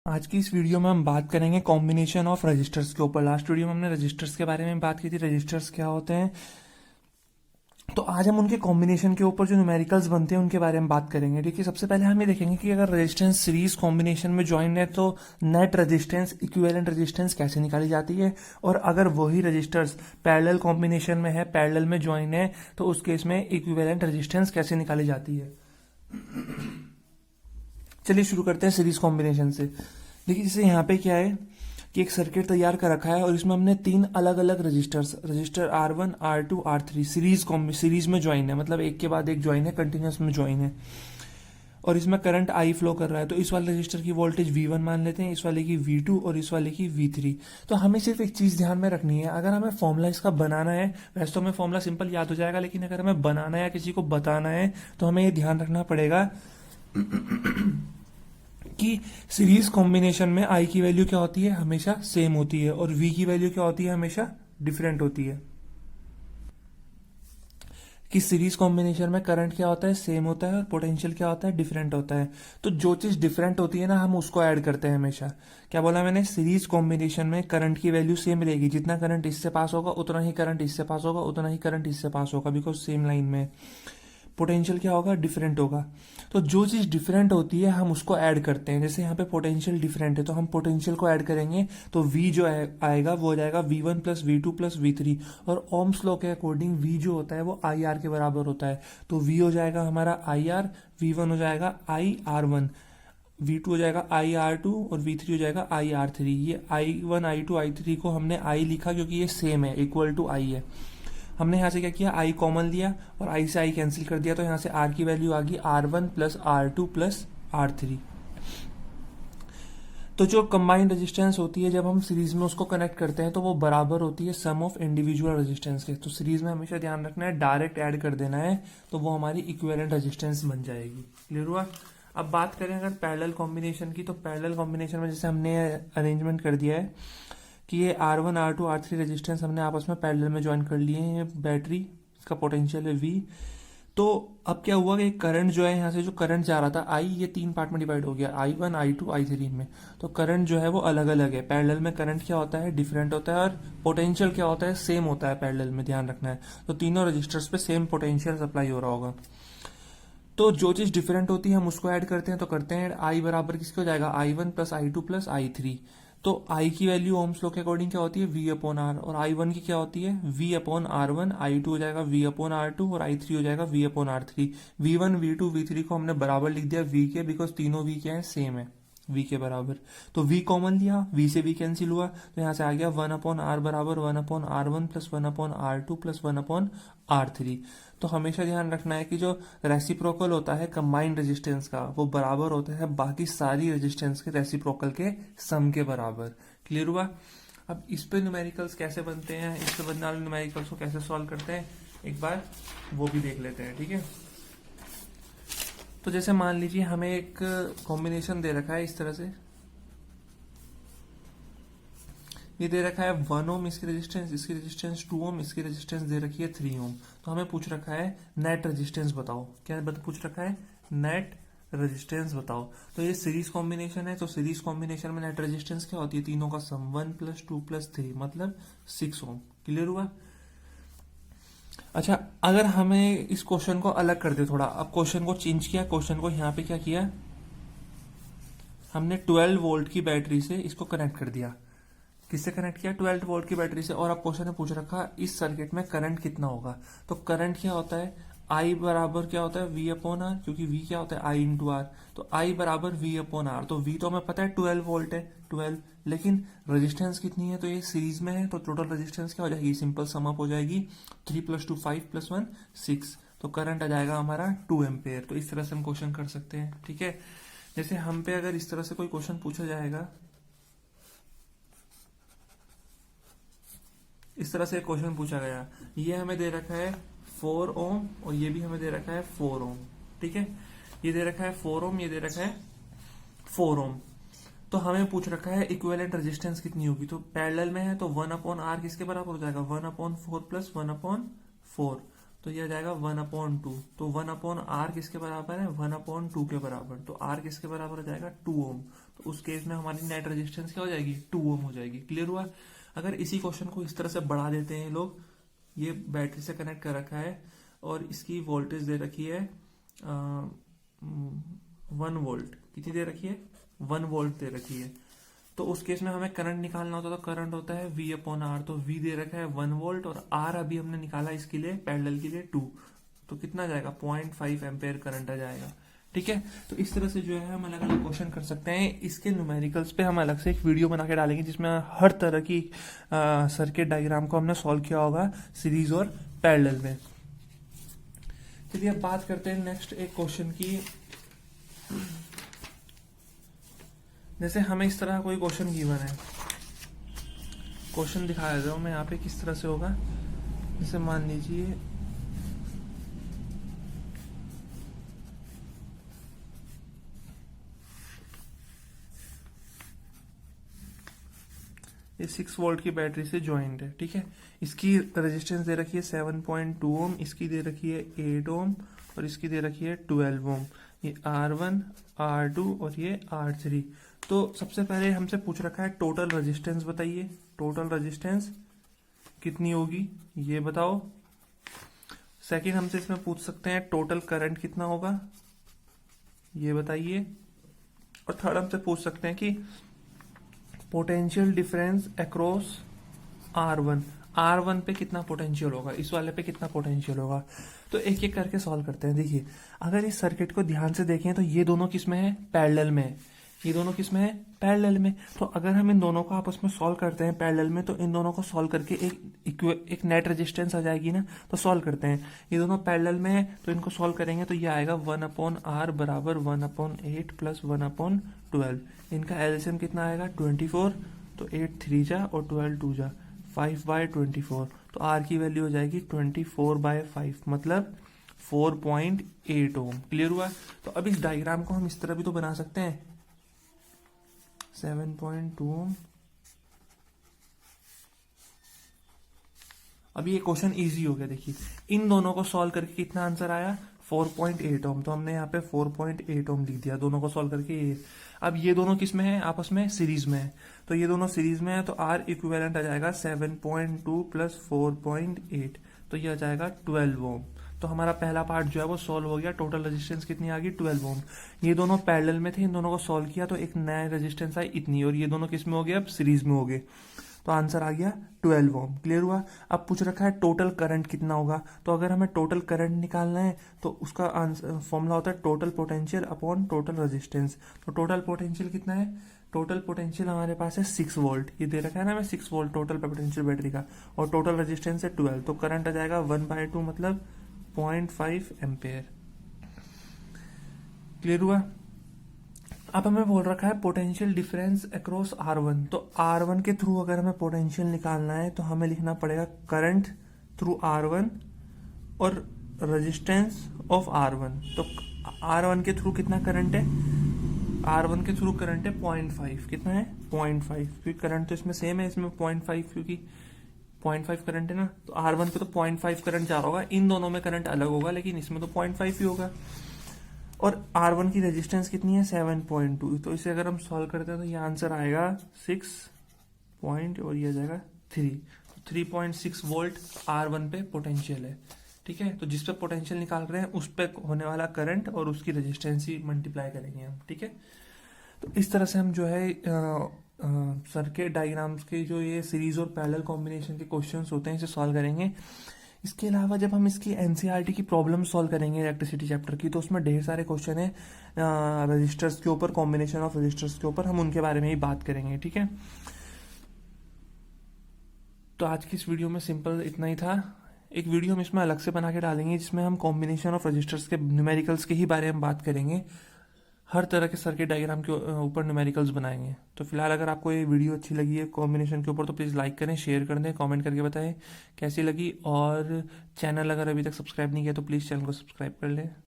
आज की इस वीडियो में हम बात करेंगे कॉम्बिनेशन ऑफ रजिस्टर्स के ऊपर। लास्ट वीडियो में हमने रजिस्टर्स के बारे में बात की थी, रजिस्टर्स क्या होते हैं। तो आज हम उनके कॉम्बिनेशन के ऊपर जो न्यूमेरिकल्स बनते हैं उनके बारे में बात करेंगे। ठीक है, सबसे पहले हम ये देखेंगे कि अगर रेजिस्टेंस सीरीज कॉम्बिनेशन में ज्वाइन है तो नेट रेजिस्टेंस इक्विवेलेंट रेजिस्टेंस कैसे निकाली जाती है, और अगर वही रजिस्टर्स पैरेलल कॉम्बिनेशन में है, पैरेलल में ज्वाइन है, तो उस केस में इक्विवेलेंट रेजिस्टेंस कैसे निकाली जाती है। चलिए शुरू करते हैं सीरीज कॉम्बिनेशन से। देखिए जैसे यहाँ पे क्या है कि एक सर्किट तैयार कर रखा है और इसमें हमने तीन अलग अलग register R1 R2 R3 series में ज्वाइन है, मतलब एक के बाद एक ज्वाइन है, कंटिन्यूस में ज्वाइन है, और इसमें करंट I फ्लो कर रहा है। तो इस वाले रजिस्टर की वोल्टेज V1 मान लेते हैं, इस वाले की V2 और इस वाले की V3। तो हमें सिर्फ एक चीज ध्यान में रखनी है, अगर हमें फॉर्मूला इसका बनाना है, वैसे तो हमें फॉर्मूला सिंपल याद हो जाएगा, लेकिन अगर हमें बनाना है या किसी को बताना है तो हमें ये ध्यान रखना पड़ेगा कि सीरीज कॉम्बिनेशन में आई की वैल्यू क्या होती है, हमेशा सेम होती है, और वी की वैल्यू क्या होती है, हमेशा डिफरेंट होती है। कि सीरीज कॉम्बिनेशन में करंट क्या होता है, सेम होता है, और पोटेंशियल क्या होता है, डिफरेंट होता है। तो जो चीज डिफरेंट होती है ना, हम उसको ऐड करते हैं हमेशा। क्या बोला मैंने, सीरीज कॉम्बिनेशन में करंट की वैल्यू सेम रहेगी, जितना करंट इससे पास होगा उतना ही करंट इससे पास होगा, उतना ही करंट इससे पास होगा, बिकॉज सेम लाइन में। पोटेंशियल क्या होगा, डिफरेंट होगा। तो जो चीज डिफरेंट होती है हम उसको ऐड करते हैं। जैसे यहाँ पे पोटेंशियल डिफरेंट है तो हम पोटेंशियल को ऐड करेंगे, तो V जो आएगा वो हो जाएगा V1 plus V2 plus V3। और ओम्स लॉ के अकॉर्डिंग V जो होता है वो IR के बराबर होता है। तो V हो जाएगा हमारा IR, V1 हो जाएगा IR1, V2 हो जाएगा IR2 और V3 हो जाएगा IR3। ये I1 I2 I3 को हमने I लिखा क्योंकि ये सेम है, इक्वल टू I है। हमने यहाँ से क्या किया, I कॉमन लिया और I से I कैंसिल कर दिया, तो यहाँ से R की वैल्यू आ गई R1 plus R2 plus R3। तो जो कंबाइंड रेजिस्टेंस होती है जब हम सीरीज में उसको कनेक्ट करते हैं तो वो बराबर होती है सम ऑफ इंडिविजुअल रेजिस्टेंस के। तो सीरीज में हमेशा ध्यान रखना है, डायरेक्ट ऐड कर देना है, तो वो हमारी इक्विवेलेंट रेजिस्टेंस बन जाएगी। क्लियर हुआ। अब बात करें अगर पैरेलल कॉम्बिनेशन की, तो पैरेलल कॉम्बिनेशन में जैसे हमने अरेंजमेंट कर दिया है कि ये R1 R2 R3 रेजिस्टेंस हमने आपस में पैरेलल में ज्वाइन कर लिए हैं। ये बैटरी, इसका पोटेंशियल है V। तो अब क्या हुआ कि करंट जो है, यहाँ से जो करंट जा रहा था I, ये तीन पार्ट में डिवाइड हो गया, I1 I2 I3 में। तो करंट जो है वो अलग अलग है। पैरेलल में करंट क्या होता है, डिफरेंट होता है, और पोटेंशियल क्या होता है, सेम होता है पैरेलल में, ध्यान रखना है। तो तीनों रजिस्टर्स पे सेम पोटेंशियल सप्लाई हो रहा होगा। तो जो चीज डिफरेंट होती है हम उसको ऐड करते हैं, तो करते हैं I बराबर किसके हो जाएगा, I1 plus I2 plus I3। तो I की वैल्यू ओम्स लॉ के अकॉर्डिंग क्या होती है, V अपॉन R, और I1 की क्या होती है, V अपॉन R1, I2 हो जाएगा V अपॉन R2 और I3 हो जाएगा V upon R3। V1 V2 V3 को हमने बराबर लिख दिया V के, बिकॉज तीनों V क्या है, सेम है, V के बराबर। तो V कॉमन लिया, V से V कैंसिल हुआ, तो यहाँ से आ गया 1 अपॉन R बराबर 1 upon R1 plus 1 upon R2 plus 1 upon R3। तो हमेशा ध्यान रखना है कि जो रेसिप्रोकल होता है कंबाइंड रेजिस्टेंस का, वो बराबर होता है बाकी सारी रेजिस्टेंस के रेसिप्रोकल के सम के बराबर। क्लियर हुआ। अब इस पे न्यूमेरिकल्स कैसे बनते हैं, इस पे बनने वाले न्यूमेरिकल्स को कैसे सॉल्व करते हैं, एक बार वो भी देख लेते हैं। ठीक है, तो जैसे मान लीजिए हमें एक कॉम्बिनेशन दे रखा है इस तरह से, ये दे रखा है 1 ओम इसकी रेजिस्टेंस 2 ओम, इसकी रेजिस्टेंस दे रखी है 3 ओम। तो हमें पूछ रखा है नेट रेजिस्टेंस बताओ। क्या पूछ रखा है, नेट रेजिस्टेंस बताओ। तो ये सीरीज कॉम्बिनेशन है, तो सीरीज कॉम्बिनेशन में नेट रेजिस्टेंस क्या होती है, तीनों का सम 1 प्लस 2 प्लस 3 मतलब 6 ओम। क्लियर हुआ। अच्छा, अगर हमें इस क्वेश्चन को अलग कर दे थोड़ा, अब क्वेश्चन को चेंज किया, क्वेश्चन को यहाँ पे क्या किया, हमने 12 वोल्ट की बैटरी से इसको कनेक्ट कर दिया। किससे कनेक्ट किया, 12 वोल्ट की बैटरी से। और अब क्वेश्चन ने पूछ रखा इस सर्किट में करंट कितना होगा। तो करंट क्या होता है, I बराबर क्या होता है, V अपॉन आर, क्योंकि V क्या होता है, I इंटू आर। तो I बराबर V अपॉन आर। तो V तो हमें पता है 12 वोल्ट है, 12, लेकिन रेजिस्टेंस कितनी है, तो ये सीरीज में है, तो टोटल रेजिस्टेंस क्या हो जाएगी, सिंपल सम अप हो जाएगी, 3 प्लस 2 5 प्लस 1 6। तो करंट आ जाएगा हमारा 2 एम्पेयर। तो इस तरह से हम क्वेश्चन कर सकते हैं। ठीक है, जैसे हम पे अगर इस तरह से कोई क्वेश्चन पूछा जाएगा, इस तरह से क्वेश्चन पूछा गया, ये हमें दे रखा है 4 ओम और ये भी हमें दे रखा है 4 ओम। ठीक है, ये दे रखा है 4 ओम, ये दे रखा है 4 ओम। तो हमें पूछ रखा है इक्विवेलेंट रेजिस्टेंस कितनी होगी। तो पैरेलल में है तो 1 अपॉन आर किसके बराबर हो जाएगा, 1 अपॉन 4 प्लस 1 अपॉन 4। तो ये आ जाएगा 1 अपॉन 2। तो 1 अपॉन आर किसके बराबर है, 1 अपॉन 2 के बराबर। तो आर किसके बराबर हो जाएगा, 2 ओम। तो उस केस में हमारी नेट रेजिस्टेंस क्या हो जाएगी, 2 ओम हो जाएगी। क्लियर हुआ। अगर इसी क्वेश्चन को इस तरह से बढ़ा देते हैं लोग, ये बैटरी से कनेक्ट कर रखा है और इसकी वोल्टेज दे रखी है 1 वोल्ट, कितनी दे रखी है, 1 वोल्ट दे रखी है। तो उस केस में हमें करंट निकालना होता है, तो करंट होता है V अपॉन आर। तो V दे रखा है 1 वोल्ट और R अभी हमने निकाला इसके लिए पैरेलल के लिए 2, तो कितना जाएगा, 0.5 एम्पेयर करंट आ जाएगा। ठीक है, तो इस तरह से जो है हम अलग अलग क्वेश्चन कर सकते हैं। इसके न्यूमेरिकल्स पे हम अलग से एक वीडियो बना के डालेंगे जिसमें हर तरह की सर्किट डायग्राम को हमने सॉल्व किया होगा सीरीज और पैरेलल में। चलिए अब बात करते हैं नेक्स्ट एक क्वेश्चन की। जैसे हमें इस तरह कोई क्वेश्चन गिवन है, क्वेश्चन दिखाया जाओ मैं यहाँ पे किस तरह से होगा। जैसे मान लीजिए ये 6 वोल्ट की बैटरी से ज्वाइंट है। ठीक है, इसकी रेजिस्टेंस दे रखी है 7.2 ओम, इसकी दे रखी है 8 ओम और इसकी दे रखी है 12 ओम। ये R1, R2 और ये R3। तो सबसे पहले हमसे पूछ रखा है टोटल रेजिस्टेंस बताइए, टोटल रेजिस्टेंस कितनी होगी ये बताओ। सेकंड हमसे इसमें पूछ सकते हैं टोटल करंट कितना होगा ये बताइए। और थर्ड हमसे पूछ सकते हैं कि potential difference across R1, R1 पे कितना पोटेंशियल होगा, इस वाले पे कितना पोटेंशियल होगा। तो एक एक करके सॉल्व करते हैं। देखिए अगर इस सर्किट को ध्यान से देखें तो ये दोनों किसमें है, पैरेलल में है। ये दोनों किसमें है, पैरेलल में। तो अगर हम इन दोनों को आपस में सॉल्व करते हैं पैरेलल में, तो इन दोनों को सॉल्व करके एक नेट रेजिस्टेंस आ जाएगी ना। तो सॉल्व करते हैं, ये दोनों पैरेलल में है तो इनको सॉल्व करेंगे तो ये आएगा 1/R बराबर 1/8 प्लस 1/12। इनका एलसीएम कितना आएगा 24, तो 8 3 जा और 12 2 जा 5/24। तो R की वैल्यू हो जाएगी 24/5 मतलब 4.8 ओम। क्लियर हुआ। तो अब इस डायग्राम को हम इस तरह भी तो बना सकते हैं, 7.2 ओम। अब ये क्वेश्चन इजी हो गया। देखिए इन दोनों को सॉल्व करके कितना आंसर आया, 4.8 ओम। तो हमने यहाँ पे 4.8 ओम लिख दिया दोनों को सॉल्व करके। ये अब ये दोनों किस में है, आपस में सीरीज में है। तो ये दोनों सीरीज में है तो R इक्विवेलेंट आ जाएगा 7.2 प्लस 4.8, तो ये आ जाएगा 12 ओम। तो हमारा पहला पार्ट जो है वो सॉल्व हो गया। टोटल रेजिस्टेंस कितनी आ गई, 12 ओम। ये दोनों पैरेलल में थे, इन दोनों को सॉल्व किया तो एक नया रेजिस्टेंस आई इतनी, और ये दोनों किस में हो गए, अब सीरीज में हो गए। तो आंसर आ गया 12 ओम। क्लियर हुआ। अब पूछ रखा है टोटल करंट कितना होगा। तो अगर हमें टोटल करंट निकालना है तो उसका आंसर फॉर्मूला होता है total potential upon total resistance. तो टोटल पोटेंशियल कितना है, टोटल पोटेंशियल हमारे पास है 6 वोल्ट, ये दे रखा है ना हमें 6 वोल्ट टोटल पोटेंशियल बैटरी का, और टोटल रेजिस्टेंस है 12। तो करंट आ जाएगा 1/2 मतलब 0.5 एम्पेयर। क्लियर हुआ। अब हमें बोल रखा है पोटेंशियल डिफरेंस अक्रॉस R1। तो R1 के थ्रू अगर हमें पोटेंशियल निकालना है तो हमें लिखना पड़ेगा करंट थ्रू R1 और रेजिस्टेंस ऑफ R1। तो R1 के थ्रू कितना करंट है, R1 के थ्रू करंट है 0.5। कितना है 0.5, क्योंकि करंट तो इसमें सेम है, इसमें 0.5 क्योंकि 0.5 करंट है ना। तो R1 पे तो 0.5 करंट जा रहा होगा, इन दोनों में करंट अलग होगा लेकिन इसमें तो 0.5 ही होगा। और R1 की रेजिस्टेंस कितनी है 7.2। तो इसे अगर हम सॉल्व करते हैं तो ये आंसर आएगा 6 पॉइंट और ये आ जाएगा 3। तो 3.6 वोल्ट R1 पे पोटेंशियल है। ठीक है, तो जिस पे पोटेंशियल निकाल रहे हैं उस पे होने वाला करंट और उसकी रेजिस्टेंस ही मल्टीप्लाई करेंगे हम। ठीक है, तो इस तरह से हम जो है सर्किट डायग्राम्स के जो ये सीरीज और पैरेलल कॉम्बिनेशन के क्वेश्चंस होते हैं इसे सॉल्व करेंगे। इसके अलावा जब हम इसकी एनसीईआरटी की प्रॉब्लम सॉल्व करेंगे इलेक्ट्रिसिटी चैप्टर की, तो उसमें ढेर सारे क्वेश्चन है रजिस्टर्स के ऊपर, कॉम्बिनेशन ऑफ रजिस्टर्स के ऊपर, हम उनके बारे में ही बात करेंगे। ठीक है, तो आज की इस वीडियो में सिंपल इतना ही था। एक वीडियो हम इसमें अलग से बना के डालेंगे जिसमें हम कॉम्बिनेशन ऑफ रजिस्टर्स के न्यूमेरिकल्स के ही बारे में बात करेंगे। हर तरह के सर्किट डायग्राम के ऊपर न्यूमेरिकल्स बनाएंगे। तो फिलहाल अगर आपको ये वीडियो अच्छी लगी है कॉम्बिनेशन के ऊपर तो प्लीज़ लाइक करें, शेयर कर दें, कमेंट करके बताएं कैसी लगी। और चैनल अगर अभी तक सब्सक्राइब नहीं किया तो प्लीज़ चैनल को सब्सक्राइब कर लें।